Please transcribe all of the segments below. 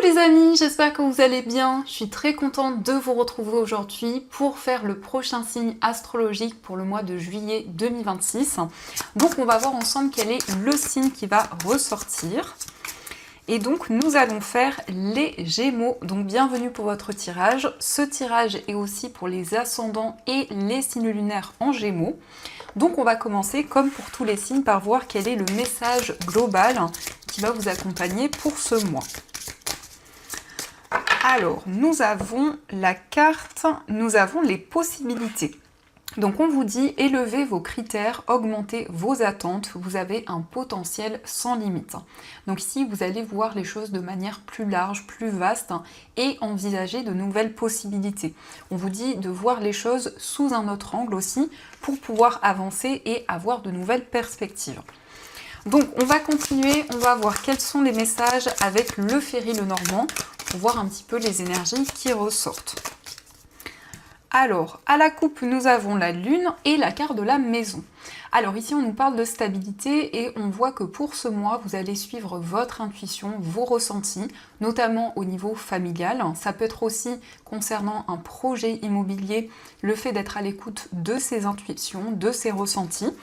les amis, j'espère que vous allez bien. Je suis très contente de vous retrouver aujourd'hui pour faire le prochain signe astrologique pour le mois de juillet 2026. Donc on va voir ensemble quel est le signe qui va ressortir. Et donc nous allons faire les Gémeaux. Donc bienvenue pour votre tirage. Ce tirage est aussi pour les ascendants et les signes lunaires en Gémeaux. Donc on va commencer, comme pour tous les signes, par voir quel est le message global qui va vous accompagner pour ce mois. Alors, nous avons la carte, nous avons les possibilités. Donc on vous dit, élevez vos critères, augmentez vos attentes, vous avez un potentiel sans limite. Donc ici, vous allez voir les choses de manière plus large, plus vaste et envisager de nouvelles possibilités. On vous dit de voir les choses sous un autre angle aussi pour pouvoir avancer et avoir de nouvelles perspectives. Donc on va continuer, on va voir quels sont les messages avec le Ferry Lenormand pour voir un petit peu les énergies qui ressortent. Alors, à la coupe, nous avons la lune et la carte de la maison. Alors ici, on nous parle de stabilité et on voit que pour ce mois, vous allez suivre votre intuition, vos ressentis, notamment au niveau familial. Ça peut être aussi concernant un projet immobilier, le fait d'être à l'écoute de ses intuitions, de ses ressentis.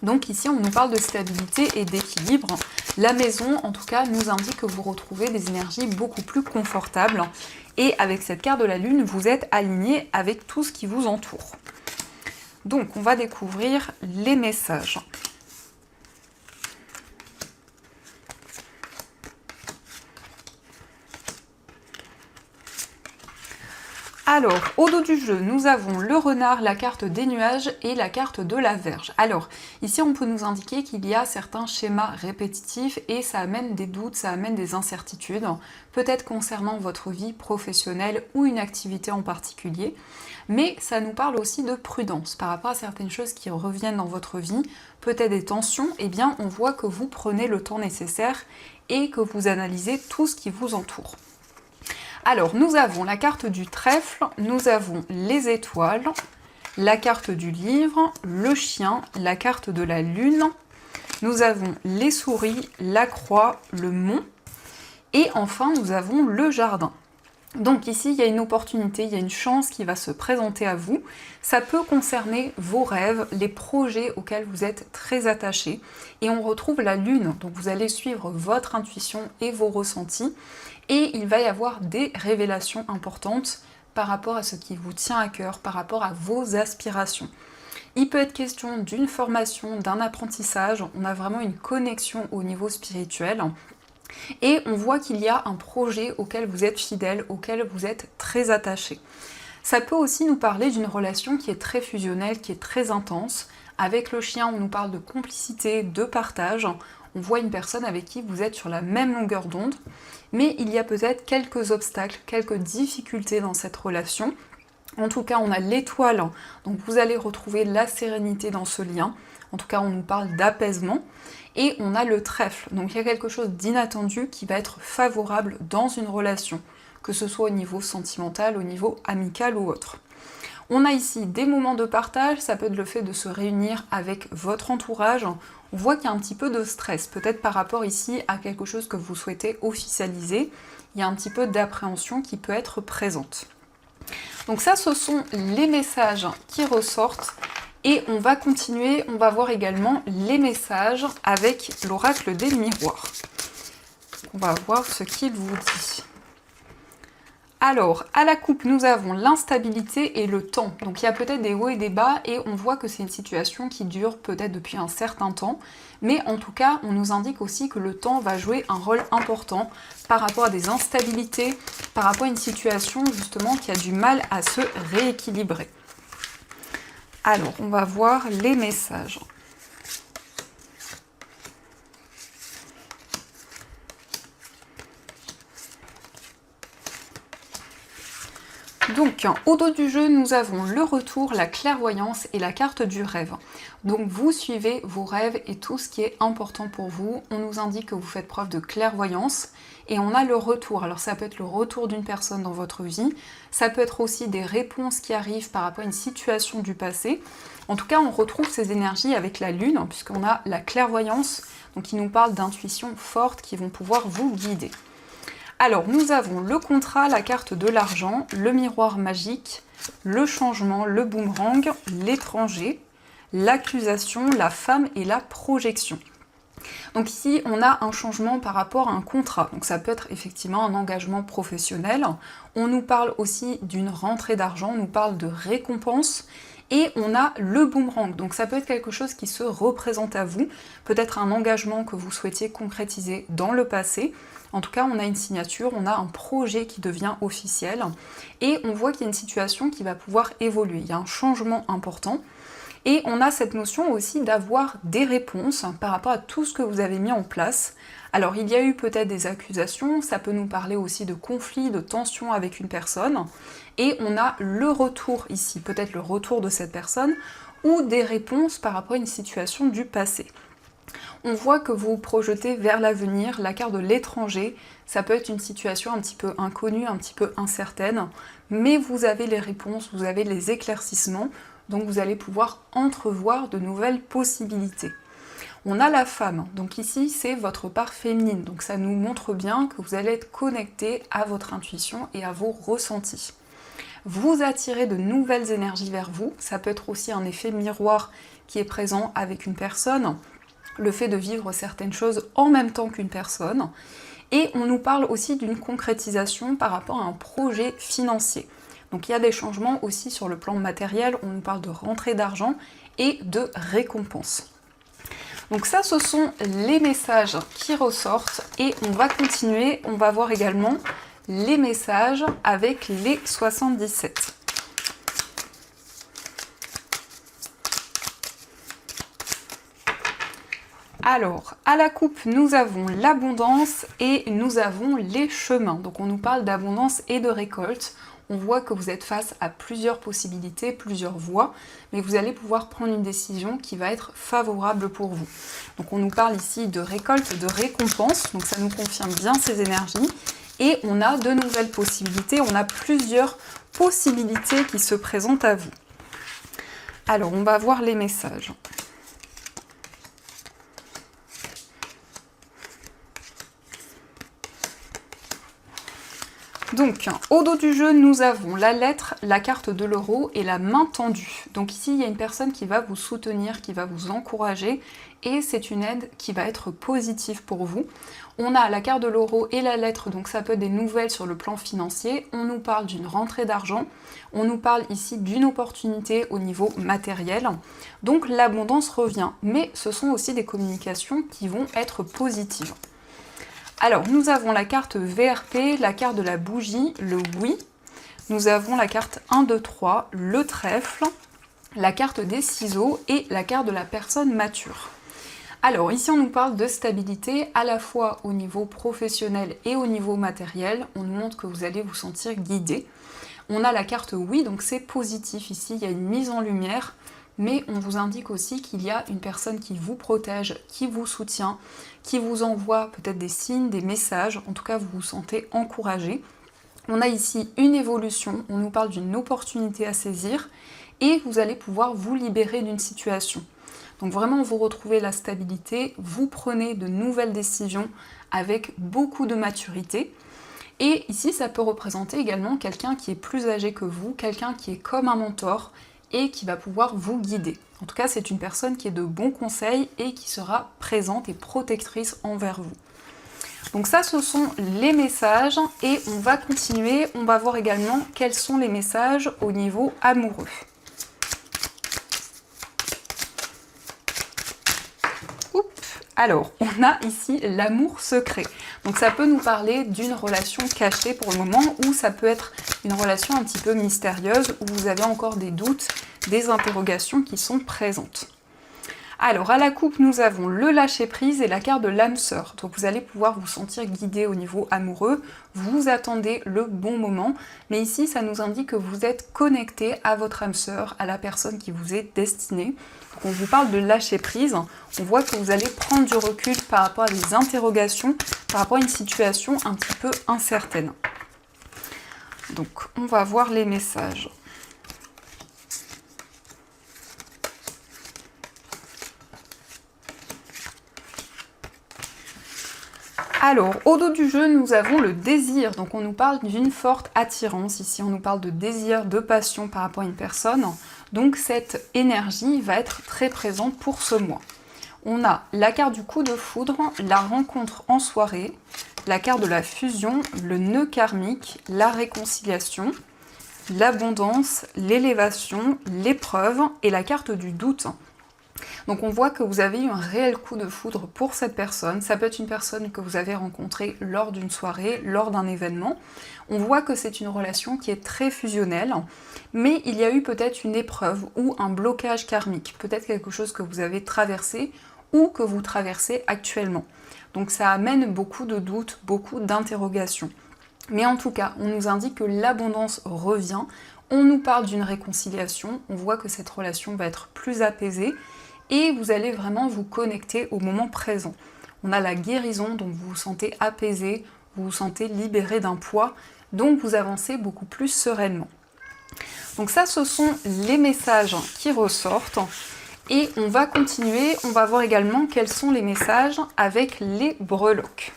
Donc ici, on nous parle de stabilité et d'équilibre. La maison, en tout cas, nous indique que vous retrouvez des énergies beaucoup plus confortables. Et avec cette carte de la lune, vous êtes aligné avec tout ce qui vous entoure. Donc, on va découvrir les messages. Alors, au dos du jeu, nous avons le renard, la carte des nuages et la carte de la Vierge. Alors, ici, on peut nous indiquer qu'il y a certains schémas répétitifs et ça amène des doutes, ça amène des incertitudes, peut-être concernant votre vie professionnelle ou une activité en particulier. Mais ça nous parle aussi de prudence par rapport à certaines choses qui reviennent dans votre vie, peut-être des tensions, eh bien, on voit que vous prenez le temps nécessaire et que vous analysez tout ce qui vous entoure. Alors, nous avons la carte du trèfle, nous avons les étoiles, la carte du livre, le chien, la carte de la lune, nous avons les souris, la croix, le mont, et enfin, nous avons le jardin. Donc ici, il y a une opportunité, il y a une chance qui va se présenter à vous. Ça peut concerner vos rêves, les projets auxquels vous êtes très attachés. Et on retrouve la lune, donc vous allez suivre votre intuition et vos ressentis. Et il va y avoir des révélations importantes par rapport à ce qui vous tient à cœur, par rapport à vos aspirations. Il peut être question d'une formation, d'un apprentissage. On a vraiment une connexion au niveau spirituel. Et on voit qu'il y a un projet auquel vous êtes fidèle, auquel vous êtes très attaché. Ça peut aussi nous parler d'une relation qui est très fusionnelle, qui est très intense. Avec le chien, on nous parle de complicité, de partage. On voit une personne avec qui vous êtes sur la même longueur d'onde. Mais il y a peut-être quelques obstacles, quelques difficultés dans cette relation. En tout cas, on a l'étoile, donc vous allez retrouver la sérénité dans ce lien. En tout cas, on nous parle d'apaisement. Et on a le trèfle, donc il y a quelque chose d'inattendu qui va être favorable dans une relation, que ce soit au niveau sentimental, au niveau amical ou autre. On a ici des moments de partage, ça peut être le fait de se réunir avec votre entourage. On voit qu'il y a un petit peu de stress, peut-être par rapport ici à quelque chose que vous souhaitez officialiser. Il y a un petit peu d'appréhension qui peut être présente. Donc ça, ce sont les messages qui ressortent. Et on va continuer, on va voir également les messages avec l'oracle des miroirs. On va voir ce qu'il vous dit. Alors, à la coupe, nous avons l'instabilité et le temps. Donc il y a peut-être des hauts et des bas et on voit que c'est une situation qui dure peut-être depuis un certain temps. Mais en tout cas, on nous indique aussi que le temps va jouer un rôle important par rapport à des instabilités, par rapport à une situation justement qui a du mal à se rééquilibrer. Alors, on va voir les messages. Donc, au dos du jeu, nous avons le retour, la clairvoyance et la carte du rêve. Donc, vous suivez vos rêves et tout ce qui est important pour vous. On nous indique que vous faites preuve de clairvoyance. Et on a le retour. Alors, ça peut être le retour d'une personne dans votre vie. Ça peut être aussi des réponses qui arrivent par rapport à une situation du passé. En tout cas, on retrouve ces énergies avec la lune, puisqu'on a la clairvoyance, donc qui nous parle d'intuitions fortes qui vont pouvoir vous guider. Alors, nous avons le contrat, la carte de l'argent, le miroir magique, le changement, le boomerang, l'étranger, l'accusation, la femme et la projection. Donc ici, on a un changement par rapport à un contrat. Donc ça peut être effectivement un engagement professionnel. On nous parle aussi d'une rentrée d'argent, on nous parle de récompense. Et on a le boomerang, donc ça peut être quelque chose qui se représente à vous, peut-être un engagement que vous souhaitiez concrétiser dans le passé. En tout cas, on a une signature, on a un projet qui devient officiel, et on voit qu'il y a une situation qui va pouvoir évoluer. Il y a un changement important, et on a cette notion aussi d'avoir des réponses par rapport à tout ce que vous avez mis en place. Alors il y a eu peut-être des accusations, ça peut nous parler aussi de conflits, de tensions avec une personne, et on a le retour ici, peut-être le retour de cette personne, ou des réponses par rapport à une situation du passé. On voit que vous vous projetez vers l'avenir, la carte de l'étranger, ça peut être une situation un petit peu inconnue, un petit peu incertaine, mais vous avez les réponses, vous avez les éclaircissements, donc vous allez pouvoir entrevoir de nouvelles possibilités. On a la femme, donc ici c'est votre part féminine, donc ça nous montre bien que vous allez être connecté à votre intuition et à vos ressentis. Vous attirez de nouvelles énergies vers vous, ça peut être aussi un effet miroir qui est présent avec une personne, le fait de vivre certaines choses en même temps qu'une personne, et on nous parle aussi d'une concrétisation par rapport à un projet financier. Donc il y a des changements aussi sur le plan matériel, on nous parle de rentrée d'argent et de récompense. Donc ça, ce sont les messages qui ressortent et on va continuer, on va voir également les messages avec les 77. Alors, à la coupe, nous avons l'abondance et nous avons les chemins. Donc on nous parle d'abondance et de récolte. On voit que vous êtes face à plusieurs possibilités, plusieurs voies, mais vous allez pouvoir prendre une décision qui va être favorable pour vous. Donc on nous parle ici de récolte, de récompense, donc ça nous confirme bien ces énergies. Et on a de nouvelles possibilités, on a plusieurs possibilités qui se présentent à vous. Alors on va voir les messages. Donc, au dos du jeu, nous avons la lettre, la carte de l'euro et la main tendue. Donc ici, il y a une personne qui va vous soutenir, qui va vous encourager, et c'est une aide qui va être positive pour vous. On a la carte de l'euro et la lettre, donc ça peut être des nouvelles sur le plan financier. On nous parle d'une rentrée d'argent, on nous parle ici d'une opportunité au niveau matériel. Donc l'abondance revient, mais ce sont aussi des communications qui vont être positives. Alors, nous avons la carte VRP, la carte de la bougie, le oui. Nous avons la carte 1, 2, 3, le trèfle, la carte des ciseaux et la carte de la personne mature. Alors, ici, on nous parle de stabilité à la fois au niveau professionnel et au niveau matériel. On nous montre que vous allez vous sentir guidé. On a la carte oui, donc c'est positif ici, il y a une mise en lumière. Mais on vous indique aussi qu'il y a une personne qui vous protège, qui vous soutient, qui vous envoie peut-être des signes, des messages, en tout cas vous vous sentez encouragé. On a ici une évolution, on nous parle d'une opportunité à saisir et vous allez pouvoir vous libérer d'une situation. Donc vraiment vous retrouvez la stabilité, vous prenez de nouvelles décisions avec beaucoup de maturité. Et ici ça peut représenter également quelqu'un qui est plus âgé que vous, quelqu'un qui est comme un mentor, et qui va pouvoir vous guider. En tout cas, c'est une personne qui est de bons conseils et qui sera présente et protectrice envers vous. Donc ça, ce sont les messages et on va continuer. On va voir également quels sont les messages au niveau amoureux. Alors, on a ici l'amour secret. Donc ça peut nous parler d'une relation cachée pour le moment, ou ça peut être une relation un petit peu mystérieuse, où vous avez encore des doutes, des interrogations qui sont présentes. Alors, à la coupe, nous avons le lâcher-prise et la carte de l'âme sœur. Donc vous allez pouvoir vous sentir guidé au niveau amoureux, vous attendez le bon moment, mais ici, ça nous indique que vous êtes connecté à votre âme sœur, à la personne qui vous est destinée. Donc, on vous parle de lâcher-prise, on voit que vous allez prendre du recul par rapport à des interrogations, par rapport à une situation un petit peu incertaine. Donc, on va voir les messages. Alors, au dos du jeu, nous avons le désir. Donc, on nous parle d'une forte attirance. Ici, on nous parle de désir, de passion par rapport à une personne. Donc, cette énergie va être très présente pour ce mois. On a la carte du coup de foudre, la rencontre en soirée, la carte de la fusion, le nœud karmique, la réconciliation, l'abondance, l'élévation, l'épreuve et la carte du doute. Donc on voit que vous avez eu un réel coup de foudre pour cette personne. Ça peut être une personne que vous avez rencontrée lors d'une soirée, lors d'un événement. On voit que c'est une relation qui est très fusionnelle, mais il y a eu peut-être une épreuve ou un blocage karmique, peut-être quelque chose que vous avez traversé ou que vous traversez actuellement. Donc ça amène beaucoup de doutes, beaucoup d'interrogations. Mais en tout cas, on nous indique que l'abondance revient, on nous parle d'une réconciliation, on voit que cette relation va être plus apaisée et vous allez vraiment vous connecter au moment présent. On a la guérison, donc vous vous sentez apaisé, vous vous sentez libéré d'un poids, donc vous avancez beaucoup plus sereinement. Donc ça, ce sont les messages qui ressortent. Et on va continuer, on va voir également quels sont les messages avec les breloques.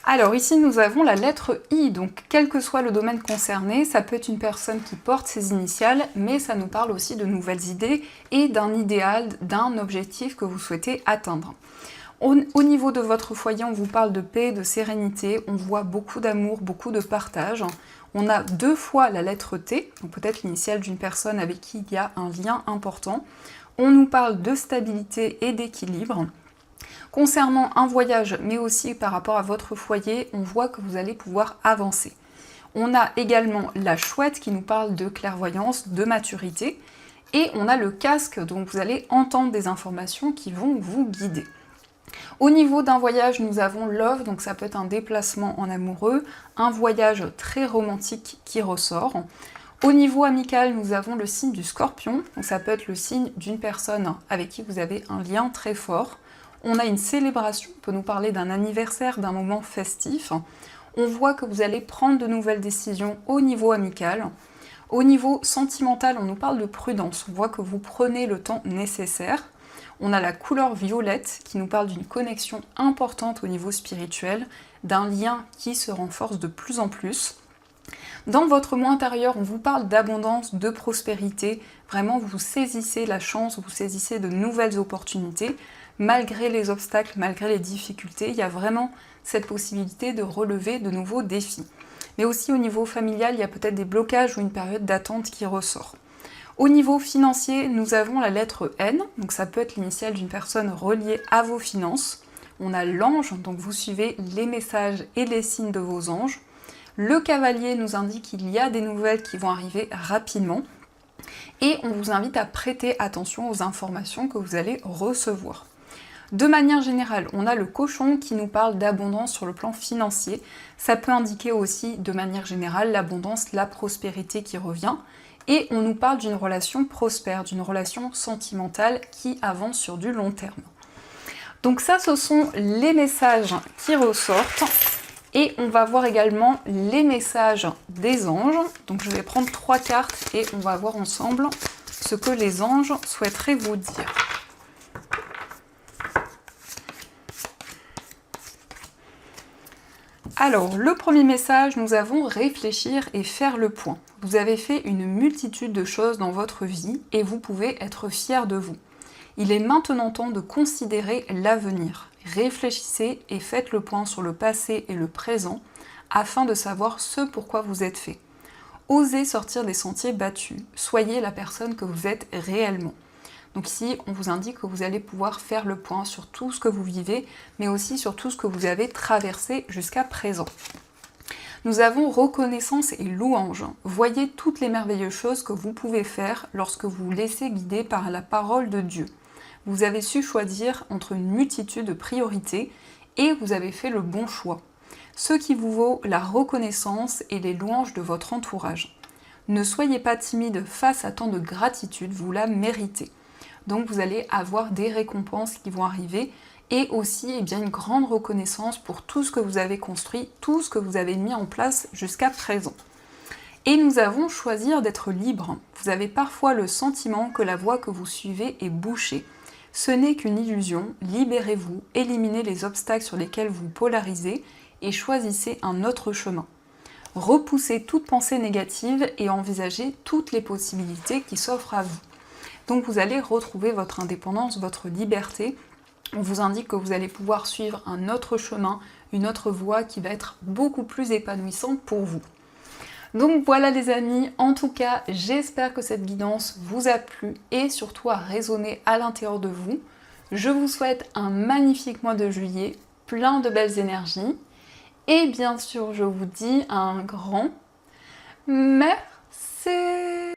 Alors ici nous avons la lettre I, donc quel que soit le domaine concerné, ça peut être une personne qui porte ses initiales, mais ça nous parle aussi de nouvelles idées et d'un idéal, d'un objectif que vous souhaitez atteindre. Au niveau de votre foyer, on vous parle de paix, de sérénité, on voit beaucoup d'amour, beaucoup de partage. On a 2 fois la lettre T, donc peut-être l'initiale d'une personne avec qui il y a un lien important. On nous parle de stabilité et d'équilibre. Concernant un voyage, mais aussi par rapport à votre foyer, on voit que vous allez pouvoir avancer. On a également la chouette qui nous parle de clairvoyance, de maturité. Et on a le casque, donc vous allez entendre des informations qui vont vous guider. Au niveau d'un voyage, nous avons love, donc ça peut être un déplacement en amoureux, un voyage très romantique qui ressort. Au niveau amical, nous avons le signe du scorpion, donc ça peut être le signe d'une personne avec qui vous avez un lien très fort. On a une célébration, on peut nous parler d'un anniversaire, d'un moment festif. On voit que vous allez prendre de nouvelles décisions au niveau amical. Au niveau sentimental, on nous parle de prudence. On voit que vous prenez le temps nécessaire. On a la couleur violette qui nous parle d'une connexion importante au niveau spirituel, d'un lien qui se renforce de plus en plus. Dans votre moi intérieur, on vous parle d'abondance, de prospérité. Vraiment, vous saisissez la chance, vous saisissez de nouvelles opportunités. Malgré les obstacles, malgré les difficultés, il y a vraiment cette possibilité de relever de nouveaux défis. Mais aussi au niveau familial, il y a peut-être des blocages ou une période d'attente qui ressort. Au niveau financier, nous avons la lettre N, donc ça peut être l'initiale d'une personne reliée à vos finances. On a l'ange, donc vous suivez les messages et les signes de vos anges. Le cavalier nous indique qu'il y a des nouvelles qui vont arriver rapidement. Et on vous invite à prêter attention aux informations que vous allez recevoir. De manière générale, on a le cochon qui nous parle d'abondance sur le plan financier. Ça peut indiquer aussi, de manière générale, l'abondance, la prospérité qui revient. Et on nous parle d'une relation prospère, d'une relation sentimentale qui avance sur du long terme. Donc ça, ce sont les messages qui ressortent. Et on va voir également les messages des anges. Donc je vais prendre 3 cartes et on va voir ensemble ce que les anges souhaiteraient vous dire. Alors, le premier message, nous avons réfléchir et faire le point. Vous avez fait une multitude de choses dans votre vie et vous pouvez être fier de vous. Il est maintenant temps de considérer l'avenir. Réfléchissez et faites le point sur le passé et le présent afin de savoir ce pourquoi vous êtes fait. Osez sortir des sentiers battus. Soyez la personne que vous êtes réellement. Donc ici, on vous indique que vous allez pouvoir faire le point sur tout ce que vous vivez, mais aussi sur tout ce que vous avez traversé jusqu'à présent. Nous avons reconnaissance et louange. Voyez toutes les merveilleuses choses que vous pouvez faire lorsque vous vous laissez guider par la parole de Dieu. Vous avez su choisir entre une multitude de priorités et vous avez fait le bon choix. Ce qui vous vaut la reconnaissance et les louanges de votre entourage. Ne soyez pas timide face à tant de gratitude, vous la méritez. Donc vous allez avoir des récompenses qui vont arriver et aussi bien, une grande reconnaissance pour tout ce que vous avez construit, tout ce que vous avez mis en place jusqu'à présent. Et nous avons choisir d'être libre. Vous avez parfois le sentiment que la voie que vous suivez est bouchée. Ce n'est qu'une illusion, libérez-vous, éliminez les obstacles sur lesquels vous polarisez et choisissez un autre chemin. Repoussez toute pensée négative et envisagez toutes les possibilités qui s'offrent à vous. Donc vous allez retrouver votre indépendance, votre liberté. On vous indique que vous allez pouvoir suivre un autre chemin, une autre voie qui va être beaucoup plus épanouissante pour vous. Donc voilà les amis, en tout cas j'espère que cette guidance vous a plu et surtout a résonné à l'intérieur de vous. Je vous souhaite un magnifique mois de juillet, plein de belles énergies et bien sûr je vous dis un grand merci.